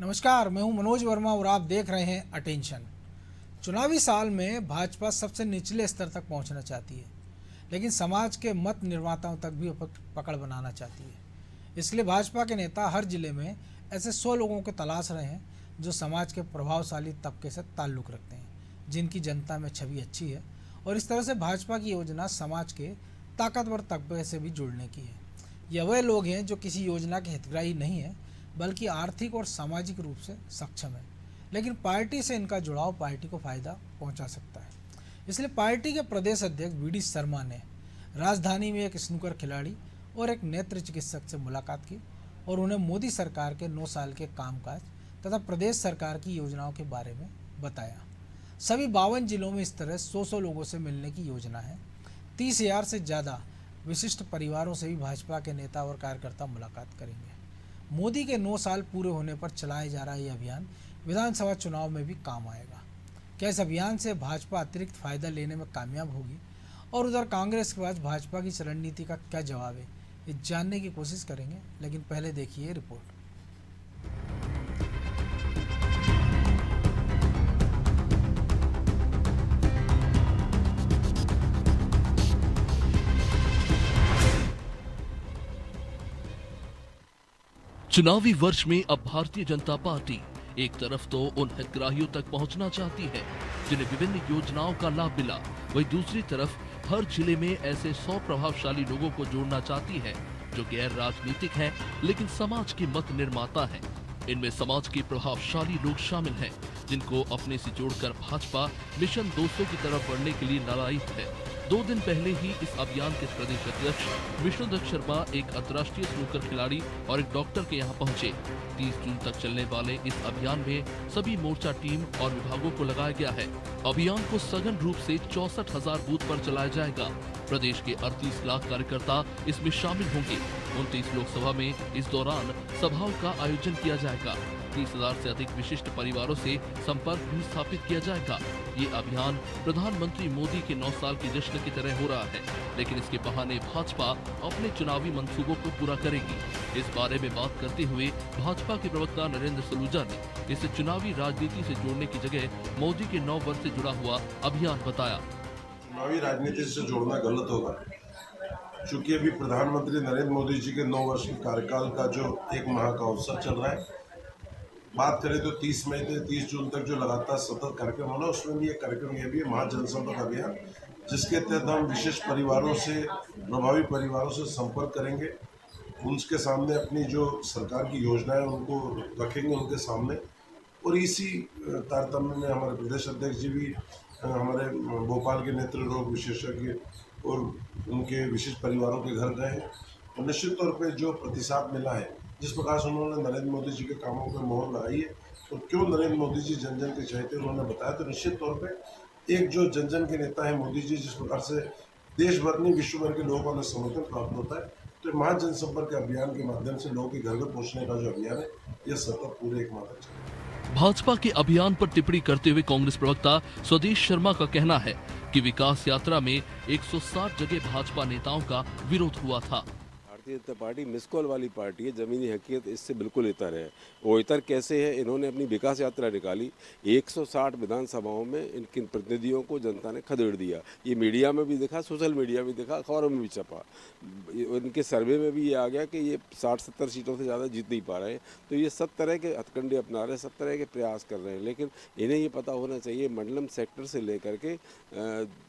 नमस्कार, मैं हूं मनोज वर्मा और आप देख रहे हैं अटेंशन। चुनावी साल में भाजपा सबसे निचले स्तर तक पहुंचना चाहती है, लेकिन समाज के मत निर्माताओं तक भी पकड़ बनाना चाहती है। इसलिए भाजपा के नेता हर जिले में ऐसे 100 लोगों को तलाश रहे हैं जो समाज के प्रभावशाली तबके से ताल्लुक़ रखते हैं, जिनकी जनता में छवि अच्छी है। और इस तरह से भाजपा की योजना समाज के ताकतवर तबके से भी जुड़ने की है। यह वह लोग हैं जो किसी योजना के हितग्राही नहीं है, बल्कि आर्थिक और सामाजिक रूप से सक्षम है, लेकिन पार्टी से इनका जुड़ाव पार्टी को फायदा पहुंचा सकता है। इसलिए पार्टी के प्रदेश अध्यक्ष वीडी शर्मा ने राजधानी में एक स्नूकर खिलाड़ी और एक नेत्र चिकित्सक से मुलाकात की और उन्हें मोदी सरकार के 9 साल के कामकाज तथा प्रदेश सरकार की योजनाओं के बारे में बताया। सभी 52 जिलों में इस तरह 100 लोगों से मिलने की योजना है। 30,000 से ज़्यादा विशिष्ट परिवारों से भी भाजपा के नेता और कार्यकर्ता मुलाकात करेंगे। मोदी के 9 साल पूरे होने पर चलाया जा रहा यह अभियान विधानसभा चुनाव में भी काम आएगा। क्या इस अभियान से भाजपा अतिरिक्त फायदा लेने में कामयाब होगी? और उधर कांग्रेस के पास भाजपा की रणनीति का क्या जवाब है, ये जानने की कोशिश करेंगे, लेकिन पहले देखिए रिपोर्ट। चुनावी वर्ष में अब भारतीय जनता पार्टी एक तरफ तो उन हितग्राहियों तक पहुंचना चाहती है जिन्हें विभिन्न योजनाओं का लाभ मिला, वहीं दूसरी तरफ हर जिले में ऐसे 100 प्रभावशाली लोगों को जोड़ना चाहती है जो गैर राजनीतिक हैं लेकिन समाज के मत निर्माता हैं। इनमें समाज के प्रभावशाली लोग शामिल हैं जिनको अपने से जोड़कर भाजपा मिशन 200 की तरफ बढ़ने के लिए नाराज है। 2 दिन पहले ही इस अभियान के प्रदेश अध्यक्ष विष्णुदत्त शर्मा एक अंतर्राष्ट्रीय स्नूकर खिलाड़ी और एक डॉक्टर के यहाँ पहुंचे। 30 जून तक चलने वाले इस अभियान में सभी मोर्चा टीम और विभागों को लगाया गया है। अभियान को सघन रूप से 64,000 बूथ पर चलाया जाएगा। प्रदेश के 38 लाख कार्यकर्ता इसमें शामिल होंगे। 29 लोकसभा में इस दौरान सभाओं का आयोजन किया जाएगा। 30,000 से अधिक विशिष्ट परिवारों से संपर्क भी स्थापित किया जाएगा। ये अभियान प्रधानमंत्री मोदी के 9 साल की जश्न की तरह हो रहा है, लेकिन इसके बहाने भाजपा अपने चुनावी मंसूबों को पूरा करेगी। इस बारे में बात करते हुए भाजपा के प्रवक्ता नरेंद्र सलूजा ने इसे चुनावी राजनीति से जोड़ने की जगह मोदी के 9 वर्ष से जुड़ा हुआ अभियान बताया। चुनावी राजनीति से जोड़ना गलत होगा, क्योंकि अभी प्रधानमंत्री नरेंद्र मोदी जी के 9 वर्ष के कार्यकाल का जो 1 माह का अवसर चल रहा है। बात करें तो 30 मई से 30 जून तक जो लगातार सतत कार्यक्रम होना, उसमें भी एक कार्यक्रम ये भी है महाजनसंपर्क अभियान, जिसके तहत हम विशेष परिवारों से, प्रभावी परिवारों से संपर्क करेंगे। उनके सामने अपनी जो सरकार की योजनाएं उनको रखेंगे उनके सामने। और इसी तारतम्य में हमारे प्रदेश अध्यक्ष जी भी हमारे भोपाल के नेत्र रोग विशेषज्ञ और उनके विशिष्ट परिवारों के घर गए हैं। और निश्चित तौर पे जो प्रतिसाद मिला है, जिस प्रकार से उन्होंने नरेंद्र मोदी जी के कामों पर मोहर लगाई है और क्यों नरेंद्र मोदी जी जन जन के चहेते उन्होंने बताया, तो निश्चित तौर पे एक जो जन जन के नेता है मोदी जी, जिस प्रकार से देश भर में विश्व भर के लोगों का समर्थन प्राप्त होता है, तो महा जनसंपर्क अभियान के माध्यम से लोगों के घर घर पहुँचने का जो अभियान है, यह सतत पूरे 1 माह तक चलेगा। भाजपा के अभियान पर टिप्पणी करते हुए कांग्रेस प्रवक्ता स्वदेश शर्मा का कहना है कि विकास यात्रा में 160 जगह भाजपा नेताओं का विरोध हुआ था। Bharatiya Janata party miss call वाली पार्टी है, जमीनी हकीकत इससे बिल्कुल इतर है। वो इतर कैसे है? इन्होंने अपनी विकास यात्रा निकाली, 160 विधानसभाओं में इनके प्रतिनिधियों को जनता ने खदेड़ दिया। ये मीडिया में भी दिखा, सोशल मीडिया में दिखा, अखबारों में भी छपा। इनके सर्वे में भी ये आ गया कि ये 60-70 सीटों से ज़्यादा जीत नहीं पा रहे हैं। तो ये सब तरह के हथकंडे अपना रहे हैं, सब तरह के प्रयास कर रहे हैं, लेकिन इन्हें ये पता होना चाहिए मंडलम सेक्टर से लेकर के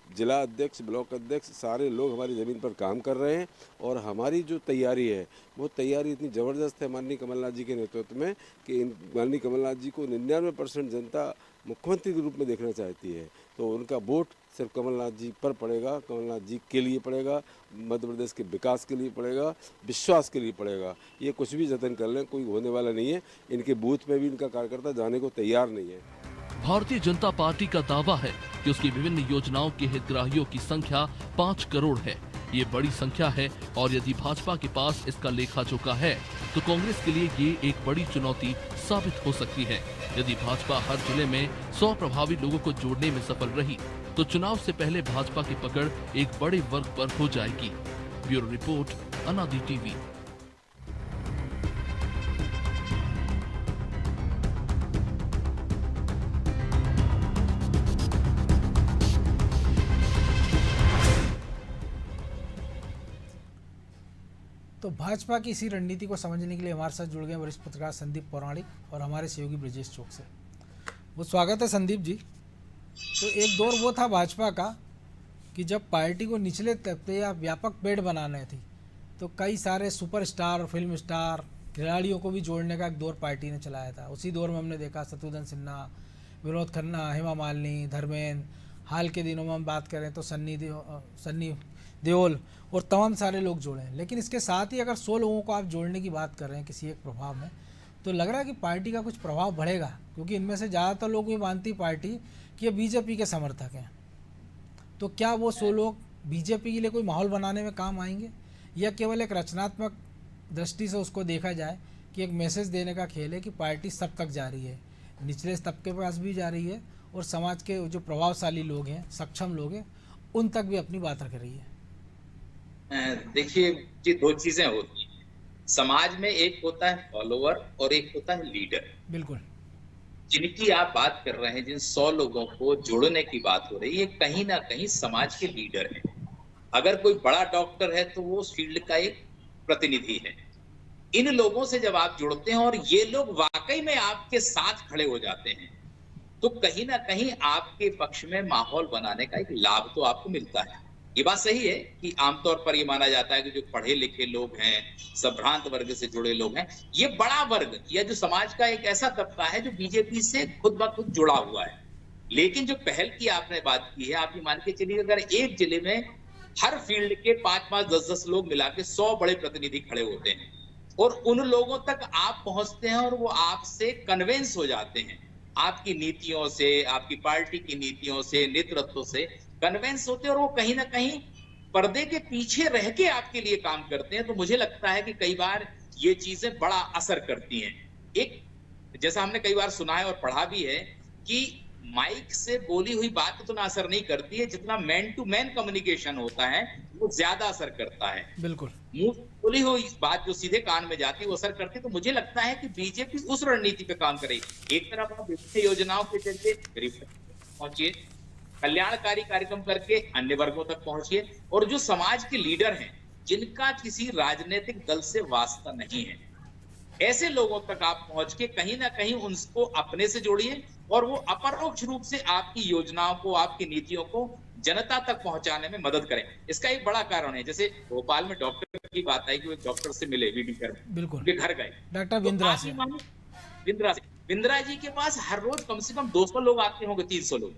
जिला अध्यक्ष, ब्लॉक अध्यक्ष, सारे लोग हमारी ज़मीन पर काम कर रहे हैं। और हमारी जो तैयारी है, वो तैयारी इतनी ज़बरदस्त है माननीय कमलनाथ जी के नेतृत्व में कि माननीय कमलनाथ जी को 99% जनता मुख्यमंत्री के रूप में देखना चाहती है। तो उनका वोट सिर्फ कमलनाथ जी पर पड़ेगा, कमलनाथ जी के लिए पड़ेगा, मध्य प्रदेश के विकास के लिए पड़ेगा, विश्वास के लिए पड़ेगा। ये कुछ भी जतन कर लें, कोई होने वाला नहीं है। इनके बूथ में भी इनका कार्यकर्ता जाने को तैयार नहीं है। भारतीय जनता पार्टी का दावा है कि उसकी विभिन्न योजनाओं के हितग्राहियों की संख्या 5 करोड़ है। ये बड़ी संख्या है और यदि भाजपा के पास इसका लेखा जोखा है तो कांग्रेस के लिए ये एक बड़ी चुनौती साबित हो सकती है। यदि भाजपा हर जिले में 100 प्रभावी लोगों को जोड़ने में सफल रही तो चुनाव से पहले भाजपा की पकड़ एक बड़े वर्ग पर हो जाएगी। ब्यूरो रिपोर्ट, अनादि टीवी। तो भाजपा की इसी रणनीति को समझने के लिए हमारे साथ जुड़ गए वरिष्ठ पत्रकार संदीप पौराणिक और हमारे सहयोगी ब्रजेश चौक से। वो स्वागत है संदीप जी। तो एक दौर वो था भाजपा का कि जब पार्टी को निचले तबके या व्यापक पेड़ बनाने थी तो कई सारे सुपरस्टार, फिल्म स्टार, खिलाड़ियों को भी जोड़ने का एक दौर पार्टी ने चलाया था। उसी दौर में हमने देखा शत्रुघ्न सिन्हा, विनोद खन्ना, हेमा मालिनी, धर्मेंद्र, हाल के दिनों में हम बात करें तो सन्नी देओल और तमाम सारे लोग जोड़े हैं। लेकिन इसके साथ ही अगर 100 लोगों को आप जोड़ने की बात कर रहे हैं किसी एक प्रभाव में, तो लग रहा है कि पार्टी का कुछ प्रभाव बढ़ेगा, क्योंकि इनमें से ज़्यादातर लोग ये मानती पार्टी कि ये बीजेपी के समर्थक हैं। तो क्या वो 100 लोग बीजेपी के लिए कोई माहौल बनाने में काम आएंगे, या केवल एक रचनात्मक दृष्टि से उसको देखा जाए कि एक मैसेज देने का खेल है कि पार्टी सब तक जा रही है, निचले तबके के पास भी जा रही है और समाज के जो प्रभावशाली लोग हैं, सक्षम लोग हैं, उन तक भी अपनी बात रख रही है? देखिए, ये दो चीजें होती हैं समाज में। एक होता है फॉलोवर और एक होता है लीडर। बिल्कुल। जिनकी आप बात कर रहे हैं, जिन 100 लोगों को जोड़ने की बात हो रही है, कहीं ना कहीं समाज के लीडर हैं। अगर कोई बड़ा डॉक्टर है तो वो उस फील्ड का एक प्रतिनिधि है। इन लोगों से जब आप जुड़ते हैं और ये लोग वाकई में आपके साथ खड़े हो जाते हैं, तो कहीं ना कहीं आपके पक्ष में माहौल बनाने का एक लाभ तो आपको मिलता है। ये बात सही है कि आमतौर पर ये माना जाता है कि जो पढ़े लिखे लोग हैं, संभ्रांत वर्ग से जुड़े लोग हैं, ये बड़ा वर्ग या जो समाज का एक ऐसा तबका है जो बीजेपी से खुद ब खुद जुड़ा हुआ है। लेकिन जो पहल की आपने बात की है, आप ये मान के चलिए अगर एक जिले में हर फील्ड के 5-5, 10-10 लोग मिला के 100 बड़े प्रतिनिधि खड़े होते हैं और उन लोगों तक आप पहुंचते हैं और वो आपसे कन्विंस हो जाते हैं, आपकी नीतियों से, आपकी पार्टी की नीतियों से, नेतृत्व से कन्विंस होते हैं और वो कहीं ना कहीं पर्दे के पीछे रह के आपके लिए काम करते हैं। तो मुझे लगता है कि कई बार ये चीजें बड़ा असर करती हैं। एक जैसा हमने कई बार सुना है और पढ़ा भी है कि माइक से बोली हुई बात उतना असर नहीं करती है जितना मैन टू मैन कम्युनिकेशन होता है वो ज्यादा असर करता है। बिल्कुल। मुंह बोली हुई बात जो सीधे कान में जाती है वो असर करती है। तो मुझे लगता है कि बीजेपी उस रणनीति पे काम करेगी। एक तरफ आप विभिन्न योजनाओं के जरिए गरीब तक पहुंचिए, कल्याणकारी कार्यक्रम करके अन्य वर्गों तक पहुंचिए, और जो समाज के लीडर हैं जिनका किसी राजनीतिक दल से वास्ता नहीं है, ऐसे लोगों तक आप पहुंच के कहीं ना कहीं उनको अपने से जोड़िए और वो अपरोक्ष रूप से आपकी योजनाओं को, आपकी नीतियों को जनता तक पहुंचाने में मदद करें। इसका एक बड़ा कारण है, जैसे भोपाल में डॉक्टर की बात आई कि वो एक डॉक्टर से मिले वीडीकर में, बिल्कुल, उनके घर गए, डॉक्टर बिंद्रा से। बिंद्रा जी के पास हर रोज कम से कम 200 लोग आते होंगे, 300 लोग।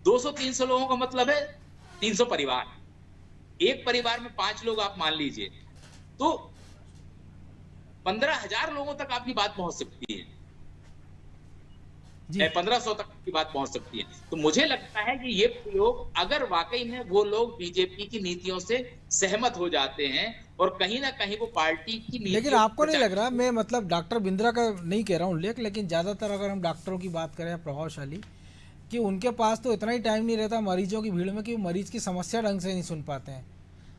200-300 लोगों का मतलब है 300 परिवार। एक परिवार में 5 लोग आप मान लीजिए तो 15,000 लोगों तक आपकी बात पहुंच सकती है, 1500 तक की बात पहुंच सकती है। तो मुझे लगता है कि ये प्रयोग अगर वाकई में वो लोग बीजेपी की नीतियों से सहमत हो जाते हैं और कहीं ना कहीं वो पार्टी की नीतियों, लेकिन आपको नहीं लग रहा, मैं मतलब डॉक्टर बिंद्रा का नहीं कह रहा हूँ उल्लेख, लेकिन ज़्यादातर अगर हम डॉक्टरों की बात करें प्रभावशाली, कि उनके पास तो इतना ही टाइम नहीं रहता मरीजों की भीड़ में कि वो मरीज की समस्या ढंग से नहीं सुन पाते हैं।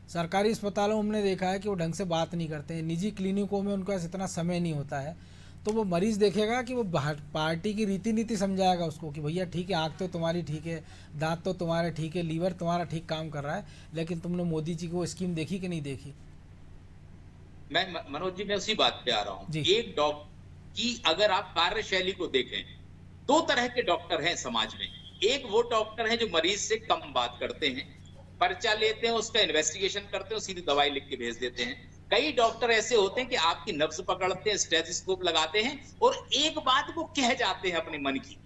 सरकारी अस्पतालों में हमने देखा है कि वो ढंग से बात नहीं करते हैं, निजी क्लिनिकों में उनका इतना समय नहीं होता है। तो वो मरीज़ देखेगा कि वो पार्टी की रीति नीति समझाएगा उसको कि भैया ठीक है, आँख तो तुम्हारी ठीक है, दांत तो तुम्हारे ठीक है, लीवर तुम्हारा ठीक काम कर रहा है, लेकिन तुमने मोदी जी की वो स्कीम देखी कि नहीं देखी? मैं मनोज जी, मैं उसी बात पे आ रहा हूँ। एक डॉक्टर की अगर आप कार्यशैली को देखें, 2 तरह के डॉक्टर हैं समाज में। एक वो डॉक्टर हैं जो मरीज से कम बात करते हैं, पर्चा लेते हैं, उसका इन्वेस्टिगेशन करते हैं, सीधी दवाई लिख के भेज देते हैं। कई डॉक्टर ऐसे होते हैं कि आपकी नब्ज पकड़ते हैं, स्टेथोस्कोप लगाते हैं और एक बात वो कह जाते हैं अपने मन की।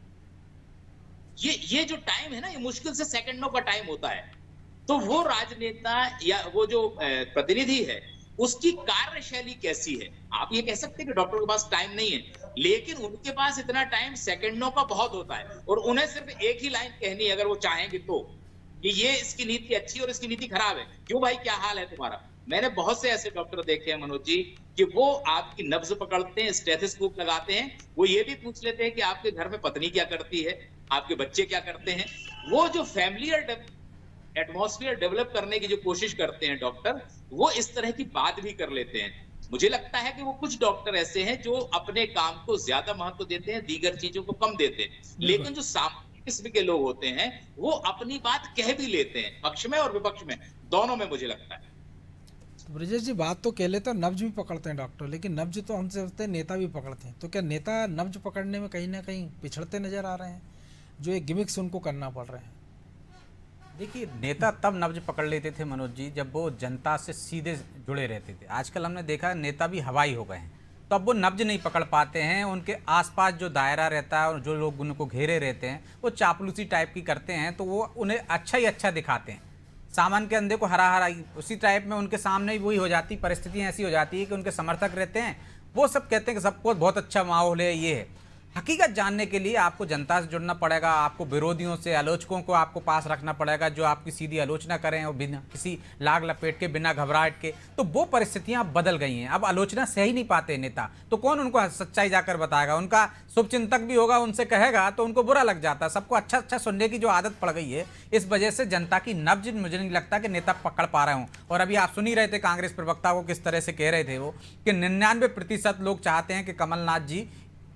ये जो टाइम है ना, ये मुश्किल से सेकंडों का टाइम होता है। तो वो राजनेता या वो जो प्रतिनिधि है उसकी कार्यशैली कैसी है? आप ये कह सकते हैं कि डॉक्टर के पास टाइम नहीं है, लेकिन उनके पास इतना टाइम सेकंडों का बहुत होता है और उन्हें सिर्फ एक ही लाइन कहनी है अगर वो चाहेंगे तो, कि ये इसकी नीति अच्छी और इसकी नीति खराब है। क्यों भाई, क्या हाल है तुम्हारा? मैंने बहुत से ऐसे डॉक्टर देखे हैं मनोज जी कि वो आपकी नब्ज पकड़ते हैं, स्टेथोस्कोप लगाते हैं, वो ये भी पूछ लेते हैं कि आपके घर में पत्नी क्या करती है, आपके बच्चे क्या करते हैं। वो जो फैमिलियर एटमॉस्फेयर डेवलप करने की जो कोशिश करते हैं डॉक्टर, वो इस तरह की बात भी कर लेते हैं। मुझे लगता है कि वो कुछ डॉक्टर ऐसे हैं जो अपने काम को ज्यादा महत्व देते हैं, दीगर चीजों को कम देते हैं। लेकिन जो सामान्य किस्म के लोग होते हैं वो अपनी बात कह भी लेते हैं, पक्ष में और विपक्ष में, दोनों में मुझे लगता है। तो ब्रजेश जी, बात तो कह लेते हैं, नब्ज भी पकड़ते हैं डॉक्टर, लेकिन नब्ज तो हमसे होते हैं, नेता भी पकड़ते हैं। तो क्या नेता नब्ज पकड़ने में कहीं ना कहीं पिछड़ते नजर आ रहे हैं, जो एक गिमिक्स उनको करना पड़ रहे हैं? देखिए, नेता तब नब्ज पकड़ लेते थे मनोज जी जब वो जनता से सीधे जुड़े रहते थे। आजकल हमने देखा है नेता भी हवाई हो गए हैं, तो अब वो नब्ज नहीं पकड़ पाते हैं। उनके आसपास जो दायरा रहता है और जो लोग उनको घेरे रहते हैं वो चापलूसी टाइप की करते हैं, तो वो उन्हें अच्छा ही अच्छा दिखाते हैं। सामान के अंधे को हरा हरा, उसी टाइप में उनके सामने ही वही हो जाती, परिस्थितियाँ ऐसी हो जाती है कि उनके समर्थक रहते हैं, वो सब कहते हैं कि सबको बहुत अच्छा माहौल है, ये है। हकीकत जानने के लिए आपको जनता से जुड़ना पड़ेगा, आपको विरोधियों से, आलोचकों को आपको पास रखना पड़ेगा, जो आपकी सीधी आलोचना करें और बिना किसी लाग लपेट के, बिना घबराहट के। तो वो परिस्थितियां अब बदल गई हैं। अब आलोचना सह ही नहीं पाते नेता, तो कौन उनको सच्चाई जाकर बताएगा? उनका शुभचिंतक भी होगा, उनसे कहेगा तो उनको बुरा लग जाता है। सबको अच्छा अच्छा सुनने की जो आदत पड़ गई है, इस वजह से जनता की नब्ज मुझे नहीं लगता कि नेता पकड़ पा रहे हों। और अभी आप सुन ही रहे थे कांग्रेस प्रवक्ता को किस तरह से कह रहे थे वो, कि 99% लोग चाहते हैं कि कमलनाथ जी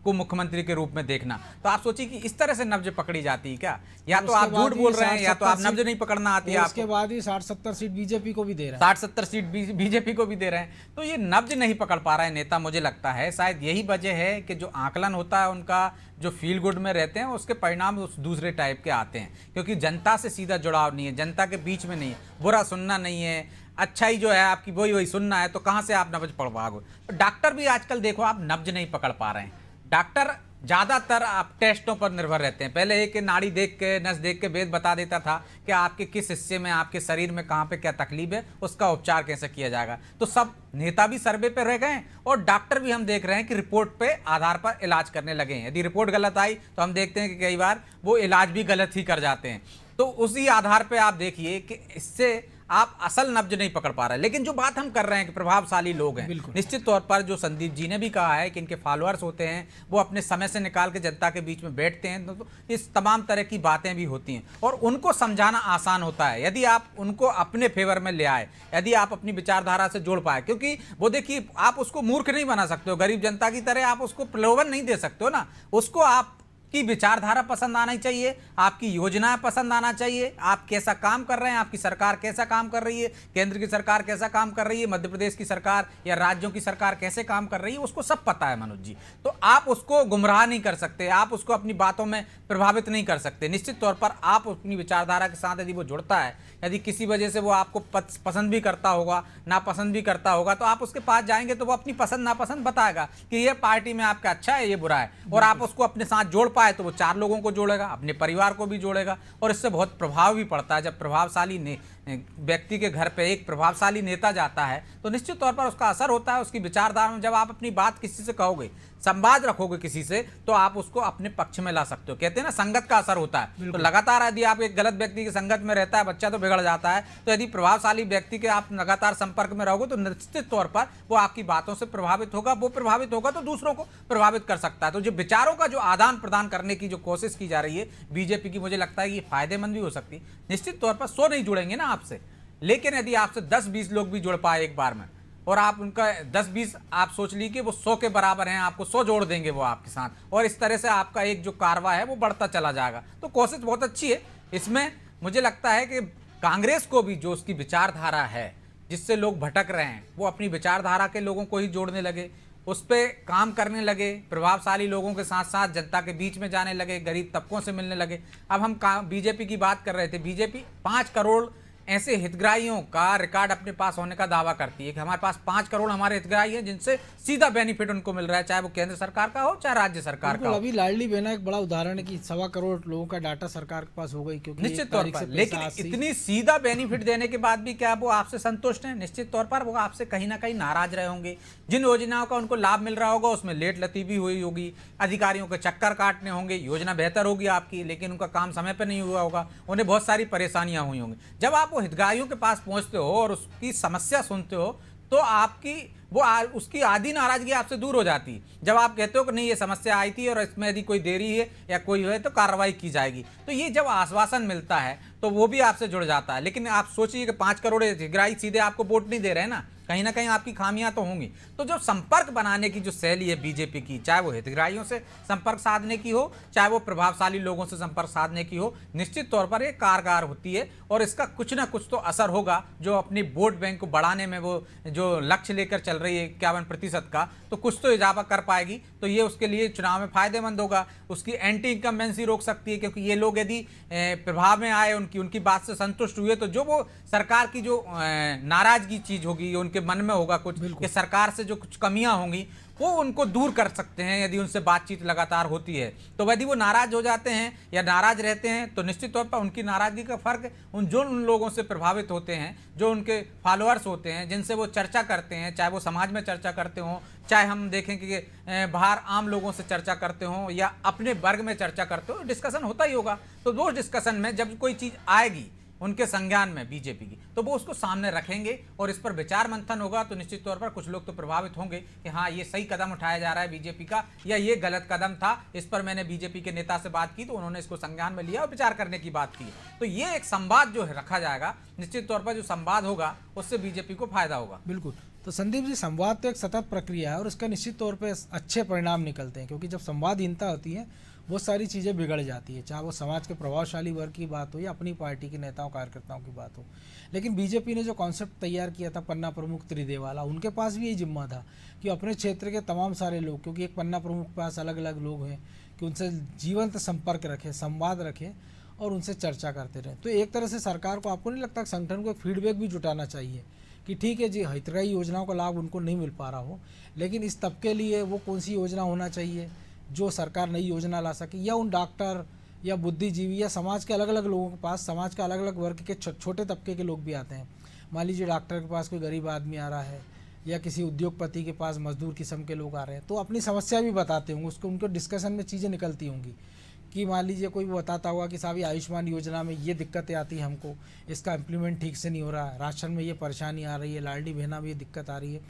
को मुख्यमंत्री के रूप में देखना। तो आप सोचिए कि इस तरह से नब्ज पकड़ी जाती है क्या? या तो आप झूठ बोल रहे हैं, या तो आप नब्ज नहीं पकड़ना आती है। उसके बाद ही 60-70 सीट बीजेपी को भी दे रहे हैं, 60-70 सीट बीजेपी को भी दे रहे हैं। तो ये नब्ज नहीं पकड़ पा रहा है नेता, मुझे लगता है शायद यही वजह है कि जो आकलन होता है उनका, जो फील गुड में रहते हैं, उसके परिणाम उस दूसरे टाइप के आते हैं, क्योंकि जनता से सीधा जुड़ाव नहीं है, जनता के बीच में नहीं है, बुरा सुनना नहीं है, अच्छा ही जो है आपकी वही सुनना है। तो कहाँ से आप नब्ज पकड़ पाओगे? डॉक्टर भी आजकल देखो आप नब्ज नहीं पकड़ पा रहे हैं। डॉक्टर ज़्यादातर आप टेस्टों पर निर्भर रहते हैं। पहले एक नाड़ी देख के, नस देख के वेद बता देता था कि आपके किस हिस्से में, आपके शरीर में कहाँ पे क्या तकलीफ है, उसका उपचार कैसे किया जाएगा। तो सब नेता भी सर्वे पे रह गए और डॉक्टर भी हम देख रहे हैं कि रिपोर्ट पे आधार पर इलाज करने लगे हैं। यदि रिपोर्ट गलत आई तो हम देखते हैं कि कई बार वो इलाज भी गलत ही कर जाते हैं। तो उसी आधार पर आप देखिए कि इससे आप असल नब्ज नहीं पकड़ पा रहे। लेकिन जो बात हम कर रहे हैं कि प्रभावशाली लोग हैं, निश्चित तौर पर जो संदीप जी ने भी कहा है कि इनके फॉलोअर्स होते हैं, वो अपने समय से निकाल के जनता के बीच में बैठते हैं, तो इस तमाम तरह की बातें भी होती हैं और उनको समझाना आसान होता है यदि आप उनको अपने फेवर में ले आए, यदि आप अपनी विचारधारा से जोड़ पाए। क्योंकि वो देखिए, आप उसको मूर्ख नहीं बना सकते हो, गरीब जनता की तरह आप उसको प्रलोभन नहीं दे सकते हो ना। उसको आप की विचारधारा पसंद आना चाहिए, आपकी योजनाएं पसंद आना चाहिए, आप कैसा काम कर रहे हैं, आपकी सरकार कैसा काम कर रही है, केंद्र की सरकार कैसा काम कर रही है, मध्य प्रदेश की सरकार या राज्यों की सरकार कैसे काम कर रही है, उसको सब पता है मनोज जी। तो आप उसको गुमराह नहीं कर सकते, आप उसको अपनी बातों में प्रभावित नहीं कर सकते। निश्चित तौर पर आप अपनी विचारधारा के साथ यदि वो जुड़ता है, यदि किसी वजह से वो आपको पसंद भी करता होगा, नापसंद भी करता होगा, तो आप उसके पास जाएंगे तो वो अपनी पसंद नापसंद बताएगा कि ये पार्टी में आपका अच्छा है, ये बुरा है। और आप उसको अपने साथ जोड़ पाए तो वो 4 लोगों को जोड़ेगा, अपने परिवार को भी जोड़ेगा और इससे बहुत प्रभाव भी पड़ता है। जब प्रभावशाली व्यक्ति के घर पे एक प्रभावशाली नेता जाता है तो निश्चित तौर पर उसका असर होता है उसकी विचारधारा में। जब आप अपनी बात किसी से कहोगे, संवाद रखोगे किसी से, तो आप उसको अपने पक्ष में ला सकते हो। कहते हैं ना, संगत का असर होता है। तो लगातार यदि आप एक गलत व्यक्ति की संगत में रहता है, बच्चा तो बिगड़ जाता है। तो यदि प्रभावशाली व्यक्ति के आप लगातार संपर्क में रहोगे तो निश्चित तौर पर वो आपकी बातों से प्रभावित होगा, वो प्रभावित होगा तो दूसरों को प्रभावित कर सकता है। तो जो विचारों का जो आदान प्रदान करने की जो कोशिश की जा रही है बीजेपी की, मुझे लगता है कि फायदेमंद भी हो सकती है। निश्चित तौर पर 100 नहीं जुड़ेंगे ना आपसे, लेकिन यदि आपसे 10-20 लोग भी जुड़ पाए एक बार में, और आप उनका 10-20 आप सोच लीजिए कि वो 100 के बराबर हैं, आपको 100 जोड़ देंगे वो आपके साथ, और इस तरह से आपका एक जो कारवा है वो बढ़ता चला जाएगा। तो कोशिश बहुत अच्छी है। इसमें मुझे लगता है कि कांग्रेस को भी जो उसकी विचारधारा है, जिससे लोग भटक रहे हैं, वो अपनी विचारधारा के लोगों को ही जोड़ने लगे, उस पर काम करने लगे, प्रभावशाली लोगों के साथ साथ जनता के बीच में जाने लगे, गरीब तबकों से मिलने लगे। अब हम बीजेपी की बात कर रहे थे, बीजेपी 5 करोड़ ऐसे हितग्राहियों का रिकॉर्ड अपने पास होने का दावा करती है कि हमारे पास 5 करोड़ हमारे हितग्राही हैं जिनसे सीधा बेनिफिट उनको मिल रहा है, चाहे वो केंद्र सरकार का हो चाहे राज्य सरकार का हो। अभी लाडली बहना एक बड़ा उदाहरण है कि 1.25 करोड़ लोगों का डाटा सरकार के पास हो गई, क्योंकि निश्चित तौर पर। लेकिन इतनी सीधा बेनिफिट देने के बाद भी क्या वो आपसे संतुष्ट हैं? निश्चित तौर पर वो आपसे कहीं ना कहीं नाराज रहे होंगे। जिन योजनाओं का उनको लाभ मिल रहा होगा उसमें लेट लतीफी हुई होगी, अधिकारियों के चक्कर काटने होंगे, योजना बेहतर होगी आपकी लेकिन उनका काम समय पर नहीं हुआ होगा, उन्हें बहुत सारी परेशानियां हुई होंगी। जब आप वो हितग्राहियों के पास पहुंचते हो और उसकी समस्या सुनते हो तो आपकी वो उसकी आधी नाराजगी आपसे दूर हो जाती है जब आप कहते हो कि नहीं ये समस्या आई थी और इसमें यदि कोई देरी है या कोई है तो कार्रवाई की जाएगी। तो ये जब आश्वासन मिलता है तो वो भी आपसे जुड़ जाता है। लेकिन आप सोचिए कि 5 करोड़ हितग्राही सीधे आपको वोट नहीं दे रहे हैं ना कहीं आपकी खामियां तो होंगी। तो जो संपर्क बनाने की जो शैली है बीजेपी की, चाहे वो हितग्राहियों से संपर्क साधने की हो, चाहे वो प्रभावशाली लोगों से संपर्क साधने की हो, निश्चित तौर पर ये कारगर होती है और इसका कुछ ना कुछ तो असर होगा जो अपनी वोट बैंक को बढ़ाने में वो जो लक्ष्य लेकर चल रही है 51% का, तो कुछ तो इजाफा कर पाएगी। तो ये उसके लिए चुनाव में फायदेमंद होगा। उसकी एंटी इनकम्बेंसी रोक सकती है, क्योंकि ये लोग यदि प्रभाव में आए, उनकी बात से संतुष्ट हुए, तो जो वो सरकार की जो नाराजगी चीज होगी, उनके मन में होगा कुछ कि सरकार से जो कुछ कमियां होंगी वो उनको दूर कर सकते हैं यदि उनसे बातचीत लगातार होती है। तो यदि वो नाराज हो जाते हैं या नाराज रहते हैं तो निश्चित तौर पर उनकी नाराजगी का फर्क उन लोगों से प्रभावित होते हैं जो उनके फॉलोअर्स होते हैं, जिनसे वो चर्चा करते हैं, चाहे वो समाज में चर्चा करते हों, चाहे हम देखें कि बाहर आम लोगों से चर्चा करते हों या अपने वर्ग में चर्चा करते हो, डिस्कशन होता ही होगा। तो वो डिस्कशन में जब कोई चीज़ आएगी उनके संज्ञान में बीजेपी की, तो वो उसको सामने रखेंगे और इस पर विचार मंथन होगा। तो निश्चित तौर पर कुछ लोग तो प्रभावित होंगे कि हाँ ये सही कदम उठाया जा रहा है बीजेपी का, या ये गलत कदम था, इस पर मैंने बीजेपी के नेता से बात की तो उन्होंने इसको संज्ञान में लिया और विचार करने की बात की। तो ये एक संवाद जो है रखा जाएगा, निश्चित तौर पर जो संवाद होगा उससे बीजेपी को फायदा होगा। बिल्कुल। तो संदीप जी, संवाद तो एक सतत प्रक्रिया है और इसका निश्चित तौर पे अच्छे परिणाम निकलते हैं, क्योंकि जब संवादहीनता होती है बहुत सारी चीज़ें बिगड़ जाती है, चाहे वो समाज के प्रभावशाली वर्ग की बात हो या अपनी पार्टी के नेताओं कार्यकर्ताओं की बात हो। लेकिन बीजेपी ने जो कॉन्सेप्ट तैयार किया था पन्ना प्रमुख त्रिदेव वाला, उनके पास भी यही जिम्मा था कि अपने क्षेत्र के तमाम सारे लोग, क्योंकि एक पन्ना प्रमुख के पास अलग अलग लोग हैं, कि उनसे जीवंत संपर्क रखें, संवाद रखें और उनसे चर्चा करते रहें। तो एक तरह से सरकार को, आपको नहीं लगता संगठन को एक फीडबैक भी जुटाना चाहिए कि ठीक है जी, हितग्राही योजनाओं का लाभ उनको नहीं मिल पा रहा हो, लेकिन इस तबके लिए वो कौन सी योजना होना चाहिए जो सरकार नई योजना ला सके, या उन डॉक्टर या बुद्धिजीवी या समाज के अलग अलग लोगों के पास, समाज के अलग अलग वर्ग के छोटे तबके के लोग भी आते हैं। मान लीजिए डॉक्टर के पास कोई गरीब आदमी आ रहा है या किसी उद्योगपति के पास मजदूर किस्म के लोग आ रहे हैं, तो अपनी समस्या भी बताते होंगे, उसको उनके डिस्कशन में चीज़ें निकलती होंगी कि मान लीजिए कोई बताता होगा कि साहब ये आयुष्मान योजना में ये दिक्कतें आती हैं हमको, इसका इम्प्लीमेंट ठीक से नहीं हो रहा है, राशन में ये परेशानी आ रही है, लाडली बहना में ये दिक्कत आ रही है।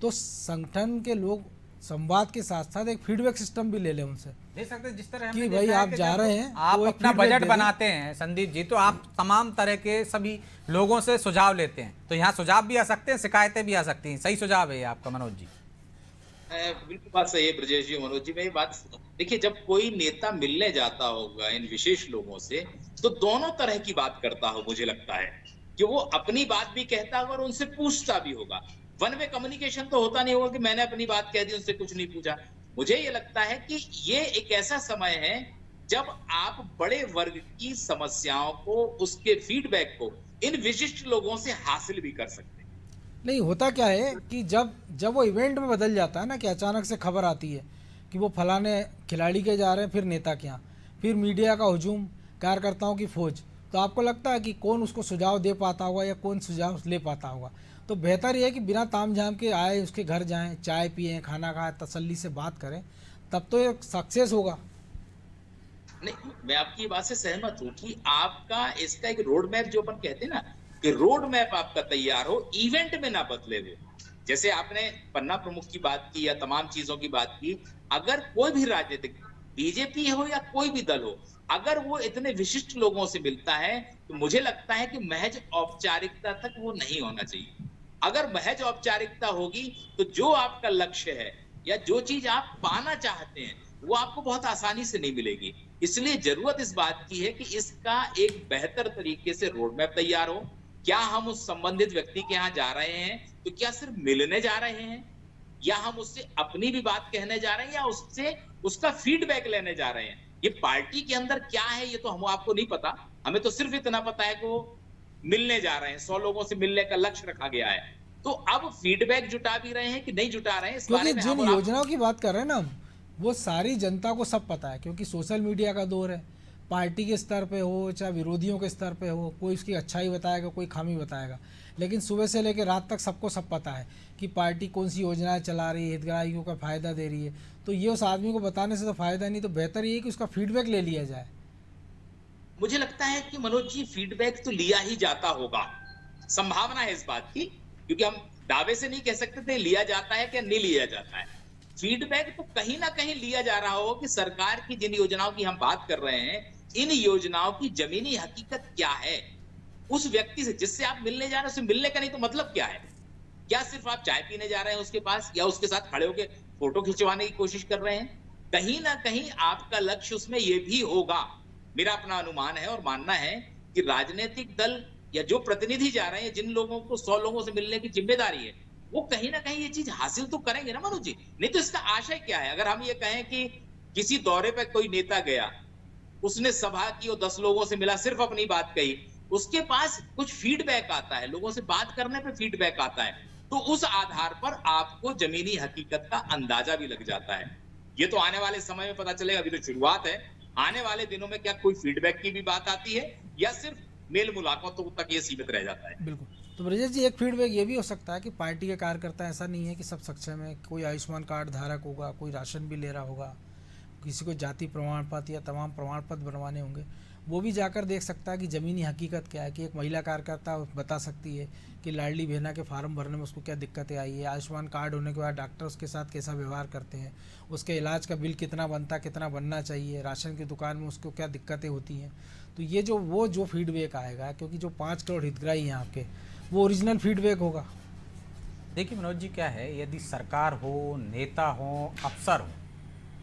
तो संगठन के लोग संवाद के साथ साथ एक फीडबैक सिस्टम भी ले लें उनसे, दे सकते हैं। जिस तरह कि भाई आप जा रहे हैं, आप अपना बजट बनाते हैं संदीप जी, तो आप तमाम तरह के सभी लोगों से सुझाव लेते हैं, तो यहाँ सुझाव भी आ सकते हैं, शिकायतें भी आ सकती हैं। सही सुझाव है आपका मनोज जी? बिल्कुल बात सही है ब्रजेश जी, मनोज जी। मैं ये बात देखिए, जब कोई नेता मिलने जाता होगा इन विशेष लोगों से, तो दोनों तरह की बात करता हो, मुझे लगता है कि वो अपनी बात भी कहता होगा और उनसे पूछता भी होगा। वन वे कम्युनिकेशन तो होता नहीं होगा कि मैंने अपनी बात कह दी, उनसे कुछ नहीं पूछा। मुझे ये लगता है कि ये एक ऐसा समय है जब आप बड़े वर्ग की समस्याओं को, उसके फीडबैक को इन विशिष्ट लोगों से हासिल भी कर सकते हैं। नहीं, होता क्या है कि जब वो इवेंट में बदल जाता है ना, कि अचानक से खबर आती है कि वो फलाने खिलाड़ी के जा रहे हैं, फिर नेता के यहाँ, फिर मीडिया का हुजूम, कार्यकर्ताओं की फौज, तो आपको लगता है कि कौन उसको सुझाव दे पाता होगा या कौन सुझाव ले पाता होगा। तो बेहतर ये है कि बिना ताम झाम के आए, उसके घर जाएं, चाय पिएं, खाना खाएं, तसल्ली से बात करें, तब तो ये सक्सेस होगा। नहीं, मैं आपकी बात से सहमत हूँ कि आपका इसका एक रोड मैप, जो अपन कहते हैं ना कि रोड मैप आपका तैयार हो, इवेंट में ना बदले हुए। जैसे आपने पन्ना प्रमुख की बात की या तमाम चीजों की बात की, अगर कोई भी राजनीतिक, बीजेपी हो या कोई भी दल हो, अगर वो इतने विशिष्ट लोगों से मिलता है तो मुझे लगता है कि महज औपचारिकता तक वो नहीं होना चाहिए। अगर महज औपचारिकता होगी तो जो आपका लक्ष्य है या जो चीज आप पाना चाहते हैं वो आपको बहुत आसानी से नहीं मिलेगी। इसलिए जरूरत इस बात की है कि इसका एक बेहतर तरीके से रोड मैप तैयार हो। क्या हम उस संबंधित व्यक्ति के यहाँ जा रहे हैं तो क्या सिर्फ मिलने जा रहे हैं, या हम उससे अपनी भी बात कहने जा रहे हैं, या उससे उसका फीडबैक लेने जा रहे हैं। ये पार्टी के अंदर क्या है ये तो हम आपको नहीं पता, हमें तो सिर्फ इतना पता है कि वो मिलने जा रहे हैं, 100 लोगों से मिलने का लक्ष्य रखा गया है। तो अब फीडबैक जुटा भी रहे हैं कि नहीं जुटा रहे हैं, इस बारे में जिन योजनाओं की बात कर रहे हैं ना, वो सारी जनता को सब पता है, क्योंकि सोशल मीडिया का दौर है। पार्टी के स्तर पे हो चाहे विरोधियों के स्तर पे हो, कोई उसकी अच्छाई बताएगा, कोई खामी बताएगा, लेकिन सुबह से लेकर रात तक सबको सब पता है कि पार्टी कौन सी योजनाएं चला रही है, हितग्राहियों का फायदा दे रही है। तो ये उस आदमी को बताने से तो फायदा नहीं, तो बेहतर ये है कि उसका फीडबैक ले लिया जाए। मुझे लगता है कि मनोज जी फीडबैक तो लिया ही जाता होगा, संभावना है इस बात की, क्योंकि हम दावे से नहीं कह सकते थे लिया जाता है क्या नहीं लिया जाता है। फीडबैक तो कहीं ना कहीं लिया जा रहा हो कि सरकार की जिन योजनाओं की हम बात कर रहे हैं, इन योजनाओं की जमीनी हकीकत क्या है, उस व्यक्ति से जिससे आप मिलने जा रहे हैं उससे मिलने का नहीं तो मतलब क्या है? क्या सिर्फ आप चाय पीने जा रहे हैं उसके पास, या उसके साथ खड़े होकर फोटो खिंचवाने की कोशिश कर रहे हैं? कहीं ना कहीं आपका लक्ष्य उसमें यह भी होगा। मेरा अपना अनुमान है और मानना है कि राजनीतिक दल या जो प्रतिनिधि जा रहे हैं, जिन लोगों को 100 लोगों से मिलने की जिम्मेदारी है, वो कहीं ना कहीं ये चीज हासिल तो करेंगे ना मनोज जी। नहीं तो इसका आशय क्या है? अगर हम ये कहें कि किसी दौरे पर कोई नेता गया, उसने सभा की और 10 लोगों से मिला, सिर्फ अपनी बात कही, उसके पास कुछ फीडबैक आता है, लोगों से बात करने पे फीडबैक आता है, तो उस आधार पर आपको जमीनी हकीकत का अंदाजा भी लग जाता है। ये तो आने वाले समय में पता चलेगा, अभी तो शुरुआत है। आने वाले दिनों में क्या कोई फीडबैक की भी बात आती है या सिर्फ मेल मुलाकातों तक ये सीमित रह जाता है? बिल्कुल। तो ब्रजेश जी, एक फीडबैक ये भी हो सकता है कि पार्टी के कार्यकर्ता ऐसा नहीं है कि सब सक्षम है, कोई आयुष्मान कार्ड धारक होगा, कोई राशन भी ले रहा होगा, किसी को जाति प्रमाण पत्र या तमाम प्रमाण पत्र बनवाने होंगे, वो भी जाकर देख सकता है कि ज़मीनी हकीकत क्या है। कि एक महिला कार्यकर्ता बता सकती है कि लाडली बहना के फार्म भरने में उसको क्या दिक्कतें आई है, आयुष्मान कार्ड होने के बाद डॉक्टर उसके साथ कैसा व्यवहार करते हैं, उसके इलाज का बिल कितना बनता, कितना बनना चाहिए, राशन की दुकान में उसको क्या दिक्कतें होती हैं। तो ये जो फीडबैक आएगा, क्योंकि जो 5 करोड़ हितग्राही हैं आपके, वो ओरिजिनल फीडबैक होगा। देखिए मनोज जी, क्या है, यदि सरकार हो, नेता हो, अफसर हो,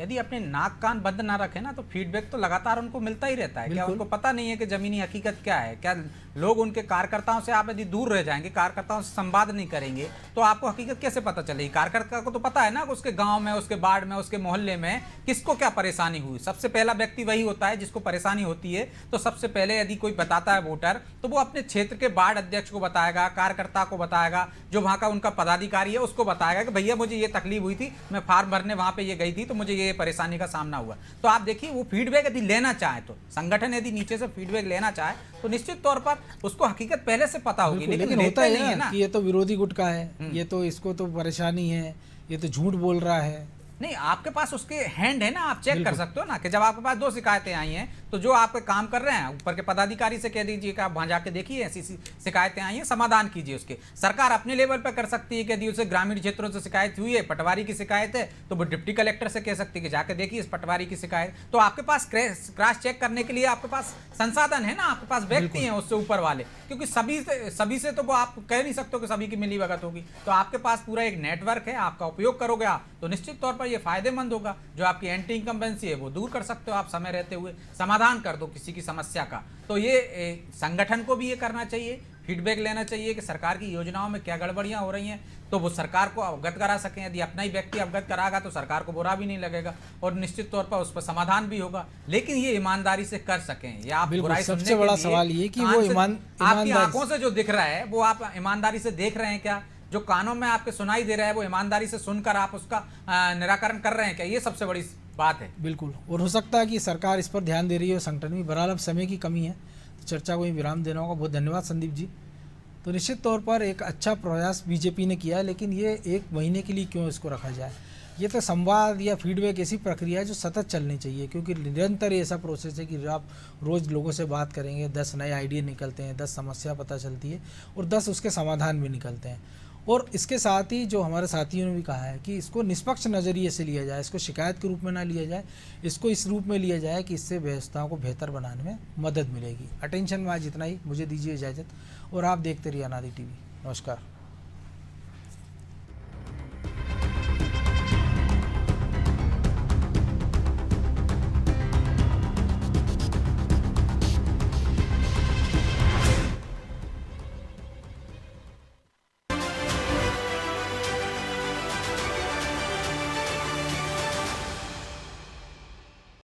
यदि अपने नाक कान बंद ना रखे ना, तो फीडबैक तो लगातार उनको मिलता ही रहता है। क्या उनको पता नहीं है कि जमीनी हकीकत क्या है? क्या लोग उनके कार्यकर्ताओं से आप यदि दूर रह जाएंगे, कार्यकर्ताओं से संवाद नहीं करेंगे, तो आपको हकीकत कैसे पता चलेगी? कार्यकर्ता को तो पता है ना कि उसके गांव में, उसके वार्ड में, उसके मोहल्ले में किसको क्या परेशानी हुई। सबसे पहला व्यक्ति वही होता है जिसको परेशानी होती है। तो सबसे पहले यदि कोई बताता है वोटर, तो वो अपने क्षेत्र के वार्ड अध्यक्ष को बताएगा, कार्यकर्ता को बताएगा, जो वहाँ का उनका पदाधिकारी है उसको बताएगा कि भैया मुझे ये तकलीफ हुई थी, मैं फार्म भरने वहाँ पे ये गई थी, तो मुझे ये परेशानी का सामना हुआ। तो आप देखिए, वो फीडबैक यदि लेना चाहे, तो संगठन यदि नीचे से फीडबैक लेना चाहे, तो निश्चित तौर पर उसको हकीकत पहले से पता होगी। लेकिन होता है ना कि ये तो विरोधी गुट का है, ये तो इसको तो परेशानी है, ये तो झूठ बोल रहा है। नहीं, आपके पास उसके हैंड है ना, आप चेक कर सकते हो ना कि जब आपके पास 2 शिकायतें आई हैं, तो जो आपके काम कर रहे हैं ऊपर के पदाधिकारी से कह दीजिए कि आप वहां जाके देखिए ऐसी शिकायतें आई हैं, समाधान कीजिए उसके। सरकार अपने लेवल पर कर सकती है कि यदि उसे ग्रामीण क्षेत्रों से शिकायत हुई है, पटवारी की शिकायत है, तो वो डिप्टी कलेक्टर से कह सकती है कि जाके देखिए इस पटवारी की शिकायत। तो आपके पास क्रॉस चेक करने के लिए आपके पास संसाधन है ना, आपके पास व्यक्ति हैं उससे ऊपर वाले, क्योंकि सभी से तो वो आप कह नहीं सकते कि सभी की मिली भगत होगी। तो आपके पास पूरा एक नेटवर्क है, आपका उपयोग करोगे आप, तो निश्चित तौर पर यह फायदेमंद होगा। जो आपकी एंटी इनकम्बेंसी है वो दूर कर सकते हो आप, समय रहते हुए समाधान कर दो किसी की समस्या का। तो ये संगठन को भी ये करना चाहिए, फीडबैक लेना चाहिए कि सरकार की योजनाओं में क्या गड़बड़ियां हो रही हैं, तो वो सरकार को अवगत करा सकें। यदि अपना ही व्यक्ति अवगत करागा तो सरकार को बुरा भी नहीं लगेगा और निश्चित तौर पर उस पर समाधान भी होगा। लेकिन ये ईमानदारी से कर सकें। या आप बुराई सबसे बड़ा सवाल ये कि वो आपकी आंखों से जो दिख रहा है वो आप ईमानदारी से देख रहे हैं क्या? जो कानों में आपके सुनाई दे रहा है वो ईमानदारी से सुनकर आप उसका निराकरण कर रहे हैं क्या? ये सबसे बड़ी बात है। बिल्कुल। और हो सकता है कि सरकार इस पर ध्यान दे रही है, संगठन भी। बहरहाल अब समय की कमी है, तो चर्चा को ही विराम देना होगा। बहुत धन्यवाद संदीप जी। तो निश्चित तौर पर एक अच्छा प्रयास बीजेपी ने किया है, लेकिन ये 1 महीने के लिए क्यों इसको रखा जाए? ये तो संवाद या फीडबैक ऐसी प्रक्रिया है जो सतत चलनी चाहिए, क्योंकि निरंतर ऐसा प्रोसेस है कि आप रोज़ लोगों से बात करेंगे, 10 नए आइडिया निकलते हैं, 10 समस्या पता चलती है और 10 उसके समाधान भी निकलते हैं। और इसके साथ ही जो हमारे साथियों ने भी कहा है कि इसको निष्पक्ष नज़रिए से लिया जाए, इसको शिकायत के रूप में ना लिया जाए, इसको इस रूप में लिया जाए कि इससे व्यवस्थाओं को बेहतर बनाने में मदद मिलेगी। अटेंशन में आज इतना ही, मुझे दीजिए इजाज़त और आप देखते रहिए अनादि टीवी। नमस्कार।